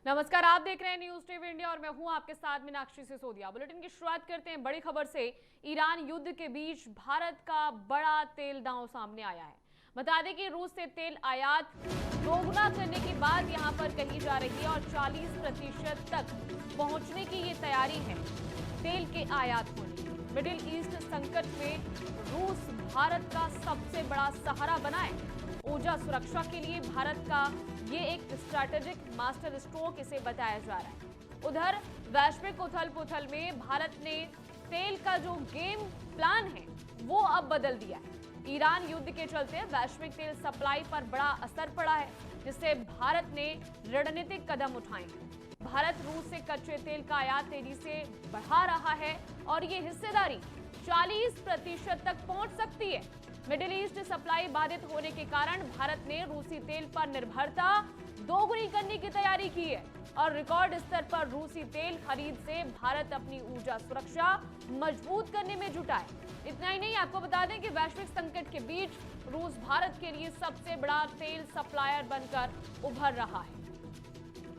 नमस्कार, आप देख रहे हैं न्यूज टीवी इंडिया और मैं हूं आपके साथ मीनाक्षी सिसोदिया। बुलेटिन की शुरुआत करते हैं बड़ी खबर से। ईरान युद्ध के बीच भारत का बड़ा तेल दांव सामने आया है। बता दें कि रूस से तेल आयात दोगुना करने की बात यहां पर कही जा रही है और 40% तक पहुंचने की ये तैयारी है तेल के आयात होने की। मिडिल ईस्ट संकट में रूस भारत का सबसे बड़ा सहारा बना है। ऊर्जा सुरक्षा के लिए भारत का ये एक स्ट्रैटेजिक मास्टर स्ट्रोक इसे बताया जा रहा है। उधर वैश्विक उथल पुथल में भारत ने तेल का जो गेम प्लान है वो अब बदल दिया है। ईरान युद्ध के चलते वैश्विक तेल सप्लाई पर बड़ा असर पड़ा है, जिससे भारत ने रणनीतिक कदम उठाए हैं। भारत रूस से कच्चे तेल का आयात तेजी से बढ़ा रहा है और ये हिस्सेदारी 40% तक पहुंच सकती है। मिडिल ईस्ट सप्लाई बाधित होने के कारण भारत ने रूसी तेल पर निर्भरता दोगुनी करने की तैयारी की है और रिकॉर्ड स्तर पर रूसी तेल खरीद से भारत अपनी ऊर्जा सुरक्षा मजबूत करने में जुटा है। इतना ही नहीं, आपको बता दें कि वैश्विक संकट के बीच रूस भारत के लिए सबसे बड़ा तेल सप्लायर बनकर उभर रहा है।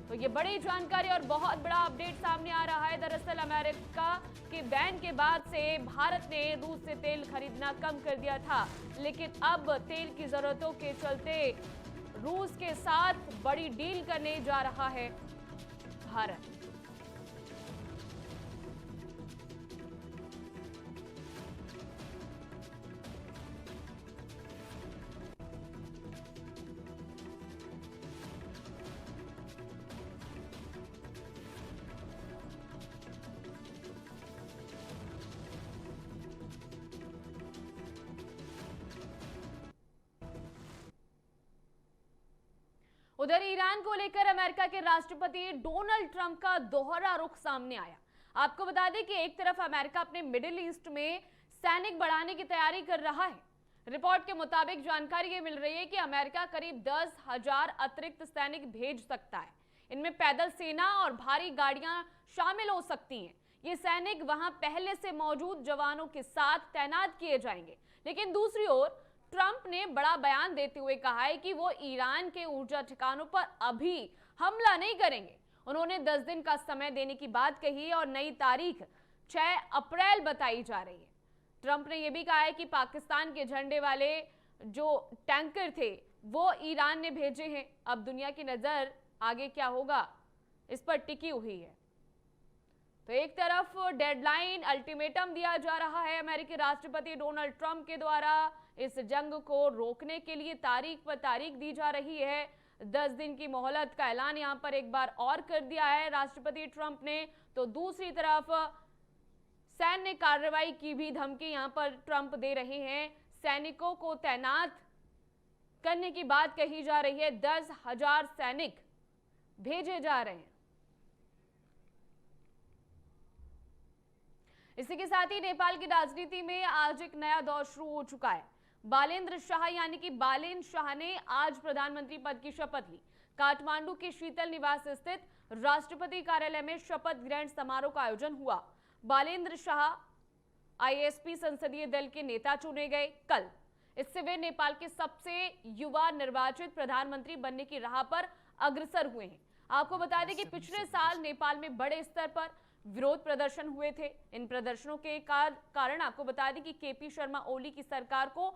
तो ये बड़ी जानकारी और बहुत बड़ा अपडेट सामने आ रहा है। दरअसल अमेरिका के बैन के बाद से भारत ने रूस से तेल खरीदना कम कर दिया था, लेकिन अब तेल की जरूरतों के चलते रूस के साथ बड़ी डील करने जा रहा है भारत। उधर ईरान को लेकर अमेरिका के राष्ट्रपति डोनाल्ड ट्रंप का दोहरा रुख सामने आया। आपको बता दें कि एक तरफ अमेरिका अपने मिडिल ईस्ट में सैनिक बढ़ाने की तैयारी कर रहा है। रिपोर्ट के मुताबिक जानकारी ये मिल रही है कि अमेरिका करीब 10,000 अतिरिक्त सैनिक भेज सकता है। इनमें पैदल सेना और भारी गाड़ियां शामिल हो सकती हैं। ये सैनिक वहां पहले से मौजूद जवानों के साथ तैनात किए जाएंगे। लेकिन दूसरी ओर ट्रंप ने बड़ा बयान देते हुए कहा है कि वो ईरान के ऊर्जा ठिकानों पर अभी हमला नहीं करेंगे। उन्होंने 10 दिन का समय देने की बात कही है और नई तारीख 6 अप्रैल बताई जा रही है। ट्रंप ने यह भी कहा है कि पाकिस्तान के झंडे वाले जो टैंकर थे वो ईरान ने भेजे हैं। अब दुनिया की नजर आगे क्या होगा इस पर टिकी हुई है। तो एक तरफ डेडलाइन अल्टीमेटम दिया जा रहा है अमेरिकी राष्ट्रपति डोनाल्ड ट्रंप के द्वारा। इस जंग को रोकने के लिए तारीख पर तारीख दी जा रही है। 10 दिन की मोहलत का ऐलान यहां पर एक बार और कर दिया है राष्ट्रपति ट्रंप ने। तो दूसरी तरफ सैन्य कार्रवाई की भी धमकी यहां पर ट्रंप दे रहे हैं। सैनिकों को तैनात करने की बात कही जा रही है। 10,000 सैनिक भेजे जा रहे हैं। इसी के साथ ही नेपाल की राजनीति में आज एक नया दौर शुरू हो चुका है। बालेन्द्र शाह यानी कि बालेन शाह ने आज प्रधानमंत्री पद की शपथ ली। काठमांडू के शीतल निवास स्थित राष्ट्रपति कार्यालय में शपथ ग्रहण समारोह का आयोजन हुआ। बालेन्द्र शाह आईएसपी संसदीय दल के नेता चुने गए कल। इससे वे नेपाल के सबसे युवा निर्वाचित प्रधानमंत्री बनने की राह पर अग्रसर हुए हैं। आपको बता दें कि पिछले साल नेपाल में बड़े स्तर पर विरोध प्रदर्शन हुए थे। इन प्रदर्शनों के कारण आपको बता दें कि केपी शर्मा ओली की सरकार को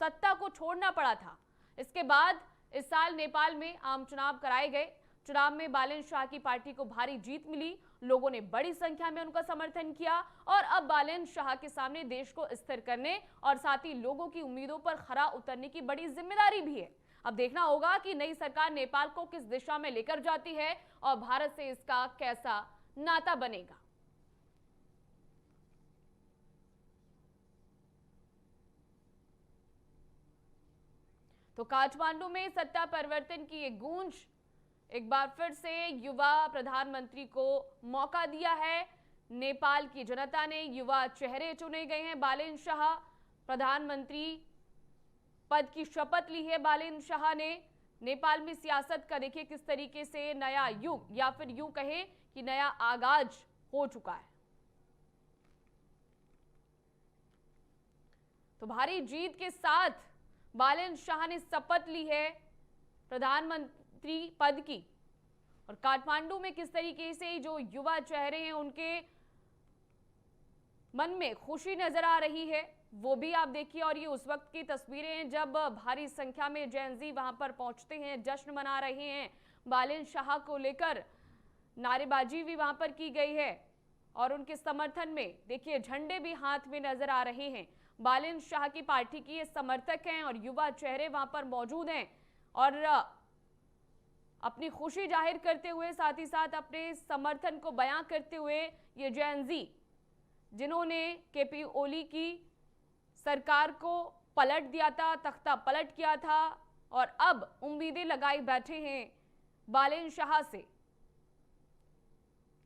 सत्ता को छोड़ना पड़ा था। इसके बाद इस साल नेपाल में आम चुनाव कराए गए। चुनाव में बालेन शाह की पार्टी को भारी जीत मिली। लोगों ने बड़ी संख्या में उनका समर्थन किया और अब बालेन शाह के सामने देश को स्थिर करने और साथ ही लोगों की उम्मीदों पर खरा उतरने की बड़ी जिम्मेदारी भी है। अब देखना होगा कि नई सरकार नेपाल को किस दिशा में लेकर जाती है और भारत से इसका कैसा नाता बनेगा। तो काठमांडू में सत्ता परिवर्तन की ये गूंज एक बार फिर से युवा प्रधानमंत्री को मौका दिया है। नेपाल की जनता ने युवा चेहरे चुने गए हैं। बालेन शाह प्रधानमंत्री पद की शपथ ली है। बालेन शाह ने नेपाल में सियासत का देखिए किस तरीके से नया युग या फिर यूं कहे कि नया आगाज हो चुका है। तो भारी जीत के साथ बालेन शाह ने शपथ ली है प्रधानमंत्री पद की और काठमांडू में किस तरीके से जो युवा चेहरे हैं उनके मन में खुशी नजर आ रही है वो भी आप देखिए। और ये उस वक्त की तस्वीरें हैं जब भारी संख्या में जैन-ज़ी वहां पर पहुंचते हैं, जश्न मना रहे हैं। बालिन शाह को लेकर नारेबाजी भी वहां पर की गई है और उनके समर्थन में देखिए झंडे भी हाथ में नजर आ रहे हैं। बालिन शाह की पार्टी की ये समर्थक हैं और युवा चेहरे वहां पर मौजूद हैं और अपनी खुशी जाहिर करते हुए, साथ ही साथ अपने समर्थन को बयां करते हुए ये जैन-ज़ी जिन्होंने केपी ओली की सरकार को पलट दिया था, तख्ता पलट किया था और अब उम्मीदें लगाई बैठे हैं बालिन शाह से।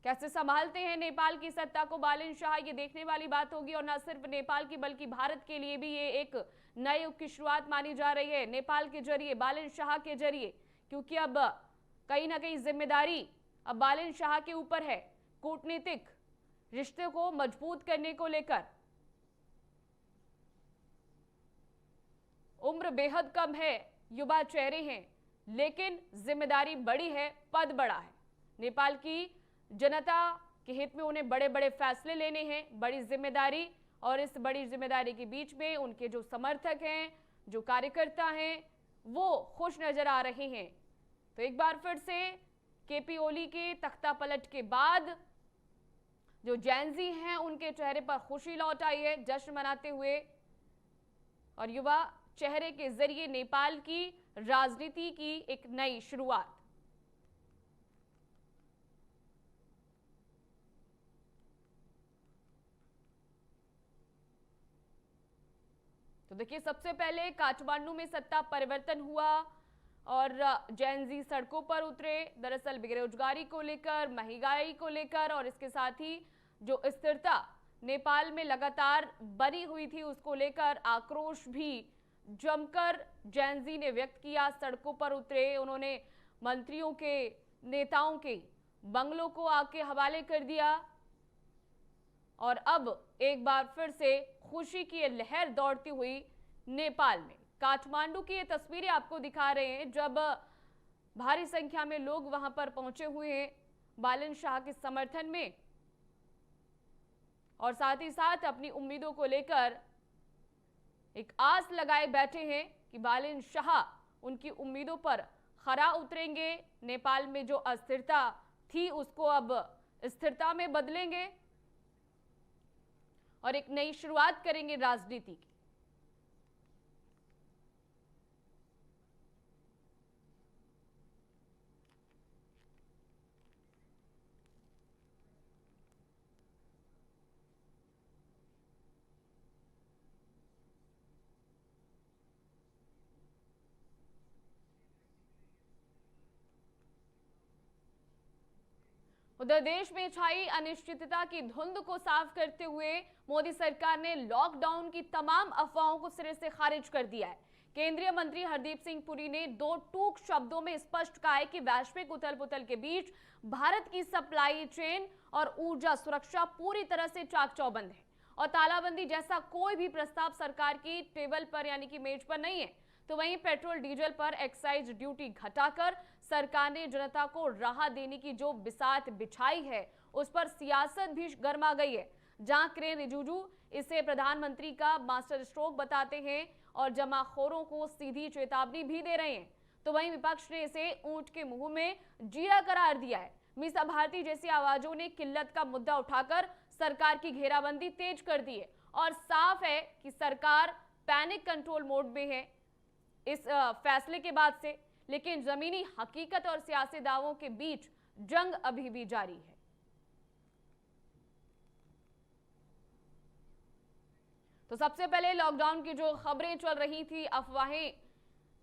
कैसे संभालते हैं नेपाल की सत्ता को बालिन शाह, ये देखने वाली बात होगी। और न सिर्फ नेपाल की बल्कि भारत के लिए भी ये एक नए युग की शुरुआत मानी जा रही है नेपाल के जरिए, बालिन शाह के जरिए, क्योंकि अब कहीं ना कहीं जिम्मेदारी अब बालिन शाह के ऊपर है कूटनीतिक रिश्ते को मजबूत करने को लेकर। उम्र बेहद कम है, युवा चेहरे हैं, लेकिन जिम्मेदारी बड़ी है, पद बड़ा है। नेपाल की जनता के हित में उन्हें बड़े बड़े फैसले लेने हैं, बड़ी जिम्मेदारी, और इस बड़ी जिम्मेदारी के बीच में उनके जो समर्थक हैं, जो कार्यकर्ता हैं, वो खुश नजर आ रहे हैं। तो एक बार फिर से केपी ओली के तख्ता पलट के बाद जो जैन-ज़ी हैं उनके चेहरे पर खुशी लौट आई है, जश्न मनाते हुए, और युवा चेहरे के जरिए नेपाल की राजनीति की एक नई शुरुआत। तो देखिए, सबसे पहले काठमांडू में सत्ता परिवर्तन हुआ और जैन-ज़ी सड़कों पर उतरे, दरअसल बेरोजगारी को लेकर, महंगाई को लेकर, और इसके साथ ही जो स्थिरता नेपाल में लगातार बनी हुई थी उसको लेकर आक्रोश भी जमकर जैन-ज़ी ने व्यक्त किया। सड़कों पर उतरे, उन्होंने मंत्रियों के, नेताओं के बंगलों को आके हवाले कर दिया और अब एक बार फिर से खुशी की ये लहर दौड़ती हुई नेपाल में। काठमांडू की ये तस्वीरें आपको दिखा रहे हैं जब भारी संख्या में लोग वहां पर पहुंचे हुए हैं बालिन शाह के समर्थन में, और साथ ही साथ अपनी उम्मीदों को लेकर एक आस लगाए बैठे हैं कि बालिन शाह उनकी उम्मीदों पर खरा उतरेंगे, नेपाल में जो अस्थिरता थी उसको अब स्थिरता में बदलेंगे और एक नई शुरुआत करेंगे राजनीति की। उधर देश में छाई अनिश्चितता की धुंध को साफ करते हुए मोदी सरकार ने लॉकडाउन की तमाम अफवाहों को सिरे से खारिज कर दिया है। केंद्रीय मंत्री हरदीप सिंह पुरी ने दो टूक शब्दों में स्पष्ट कहा है कि वैश्विक उथल पुथल के बीच भारत की सप्लाई चेन और ऊर्जा सुरक्षा पूरी तरह से चाक चौबंद है और तालाबंदी जैसा कोई भी प्रस्ताव सरकार की टेबल पर यानी कि मेज पर नहीं है। तो वहीं पेट्रोल डीजल पर एक्साइज ड्यूटी घटाकर सरकार ने जनता को राहत देने की जो बिसात बिछाई है उस पर सियासत भी गर्मा गई है। जहां किरेन रिजिजू इसे प्रधानमंत्री का मास्टर स्ट्रोक बताते हैं और जमाखोरों को सीधी चेतावनी भी दे रहे हैं, तो वहीं विपक्ष ने इसे ऊंट के मुंह में जीरा करार दिया है। मीसा भारती जैसी आवाजों ने किल्लत का मुद्दा उठाकर सरकार की घेराबंदी तेज कर दी है और साफ है कि सरकार पैनिक कंट्रोल मोड में है इस फैसले के बाद से, लेकिन जमीनी हकीकत और सियासी दावों के बीच जंग अभी भी जारी है। तो सबसे पहले लॉकडाउन की जो खबरें चल रही थी, अफवाहें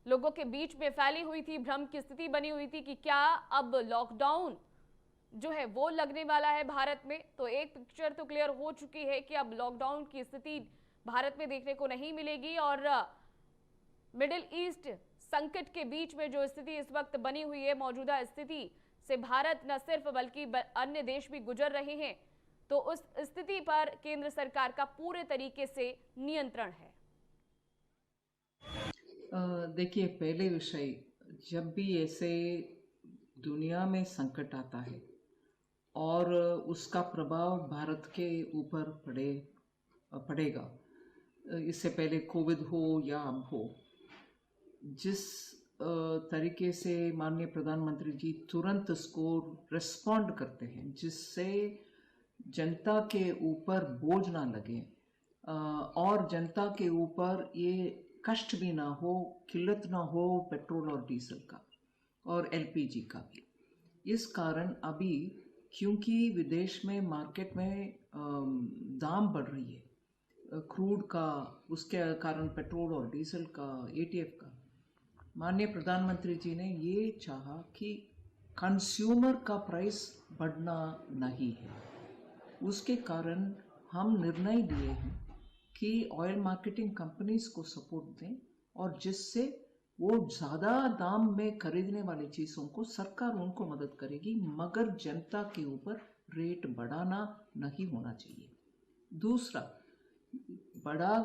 लोगों के बीच में फैली हुई थी, भ्रम की स्थिति बनी हुई थी कि क्या अब लॉकडाउन जो है वो लगने वाला है भारत में। तो एक पिक्चर तो क्लियर हो चुकी है कि अब लॉकडाउन की स्थिति भारत में देखने को नहीं मिलेगी और मिडिल ईस्ट संकट के बीच में जो स्थिति इस वक्त बनी हुई है, मौजूदा स्थिति से भारत न सिर्फ बल्कि अन्य देश भी गुजर रहे हैं, तो उस स्थिति पर केंद्र सरकार का पूरे तरीके से नियंत्रण है। देखिए, पहले विषय, जब भी ऐसे दुनिया में संकट आता है और उसका प्रभाव भारत के ऊपर पड़ेगा। इससे पहले कोविड हो या अब हो, जिस तरीके से माननीय प्रधानमंत्री जी तुरंत उसको रिस्पॉन्ड करते हैं, जिससे जनता के ऊपर बोझ ना लगे और जनता के ऊपर ये कष्ट भी ना हो, किल्लत ना हो पेट्रोल और डीजल का और एलपीजी का भी। इस कारण अभी क्योंकि विदेश में मार्केट में दाम बढ़ रही है क्रूड का, उसके कारण पेट्रोल और डीजल का, एटीएफ का, माननीय प्रधानमंत्री जी ने ये चाहा कि कंज्यूमर का प्राइस बढ़ना नहीं है। उसके कारण हम निर्णय लिए हैं कि ऑयल मार्केटिंग कंपनीज को सपोर्ट दें और जिससे वो ज़्यादा दाम में खरीदने वाली चीज़ों को सरकार उनको मदद करेगी, मगर जनता के ऊपर रेट बढ़ाना नहीं होना चाहिए। दूसरा, बड़ा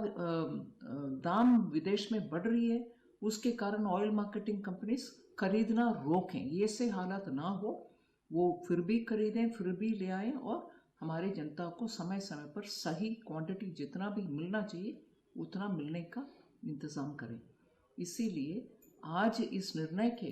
दाम विदेश में बढ़ रही है, उसके कारण ऑयल मार्केटिंग कंपनीज खरीदना रोकें। ये से हालत ना हो, वो फिर भी खरीदें, फिर भी ले आएँ और हमारी जनता को समय समय पर सही क्वांटिटी जितना भी मिलना चाहिए उतना मिलने का इंतज़ाम करें। इसीलिए आज इस निर्णय के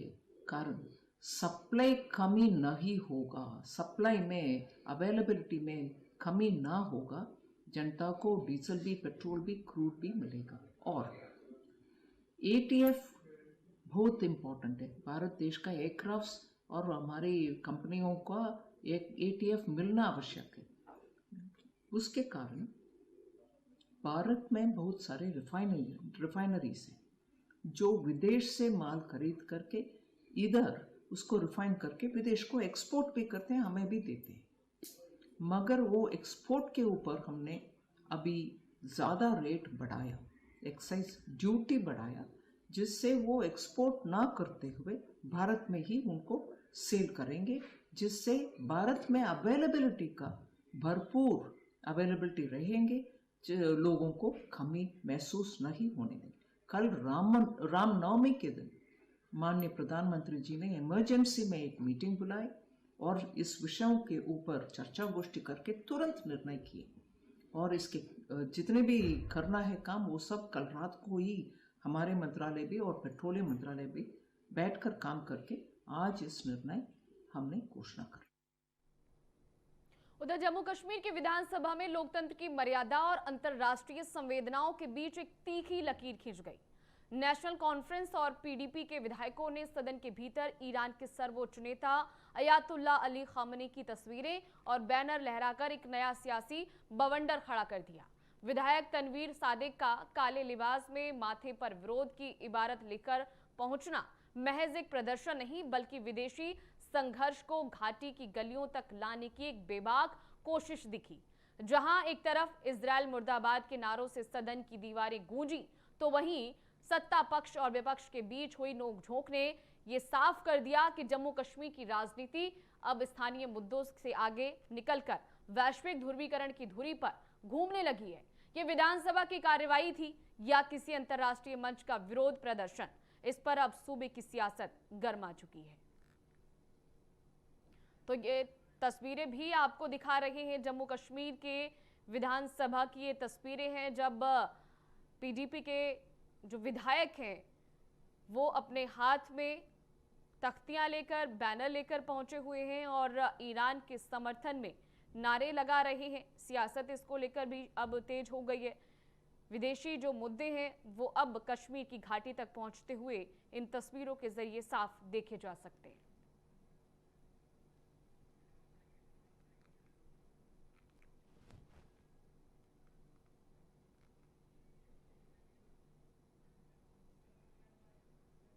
कारण सप्लाई कमी नहीं होगा, सप्लाई में, अवेलेबिलिटी में कमी ना होगा, जनता को डीजल भी, पेट्रोल भी, क्रूड भी मिलेगा। और एटीएफ बहुत इम्पोर्टेंट है, भारत देश का एयरक्राफ्ट्स और हमारी कंपनियों का एक एटीएफ मिलना आवश्यक है। उसके कारण भारत में बहुत सारे रिफाइनरीज हैं जो विदेश से माल खरीद करके इधर उसको रिफाइन करके विदेश को एक्सपोर्ट भी करते हैं, हमें भी देते हैं। मगर वो एक्सपोर्ट के ऊपर हमने अभी ज़्यादा रेट बढ़ाया, एक्साइज ड्यूटी बढ़ाया, जिससे वो एक्सपोर्ट ना करते हुए भारत में ही उनको सेल करेंगे, जिससे भारत में अवेलेबिलिटी का भरपूर अवेलेबिलिटी रहेंगे, लोगों को कमी महसूस नहीं होने देंगे। कल रामनवमी के दिन माननीय प्रधानमंत्री जी ने इमरजेंसी में एक मीटिंग बुलाई और इस विषयों के ऊपर चर्चा गोष्ठी करके तुरंत निर्णय किए और इसके जितने भी करना है काम वो सब कल रात को ही हमारे मंत्रालय भी और पेट्रोलियम मंत्रालय भी बैठकर काम करके आज इस निर्णय हमने घोषणा कर। उधर जम्मू कश्मीर की विधानसभा में लोकतंत्र की मर्यादा और अंतर्राष्ट्रीय संवेदनाओं के बीच एक तीखी लकीर खींच गई। नेशनल कॉन्फ्रेंस और पीडीपी के विधायकों ने सदन के भीतर ईरान के सर्वोच्च नेता अयातुल्ला अली खामनी की तस्वीरें और बैनर लहराकर एक नया सियासी बवंडर खड़ा कर दिया। विधायक तनवीर सादिक का काले लिबास में माथे पर विरोध की इबारत लेकर पहुंचना महज एक प्रदर्शन नहीं बल्कि विदेशी संघर्ष को घाटी की गलियों तक लाने की एक बेबाक कोशिश दिखी। जहां एक तरफ इजरायल मुर्दाबाद के नारों से सदन की दीवारें गूंजी, तो वहीं सत्ता पक्ष और विपक्ष के बीच हुई नोकझोंक ने यह साफ कर दिया कि जम्मू कश्मीर की राजनीति अब स्थानीय मुद्दों से आगे निकलकर वैश्विक ध्रुवीकरण की धुरी पर घूमने लगी है। यह विधानसभा की कार्यवाही थी या किसी अंतर्राष्ट्रीय मंच का विरोध प्रदर्शन, इस पर अब सूबे की सियासत गर्मा चुकी है। तो ये तस्वीरें भी आपको दिखा रहे हैं जम्मू कश्मीर के विधानसभा की ये तस्वीरें हैं जब पीडीपी के जो विधायक हैं वो अपने हाथ में तख्तियां लेकर, बैनर लेकर पहुंचे हुए हैं और ईरान के समर्थन में नारे लगा रहे हैं। सियासत इसको लेकर भी अब तेज हो गई है। विदेशी जो मुद्दे हैं वो अब कश्मीर की घाटी तक पहुंचते हुए इन तस्वीरों के जरिए साफ देखे जा सकते हैं।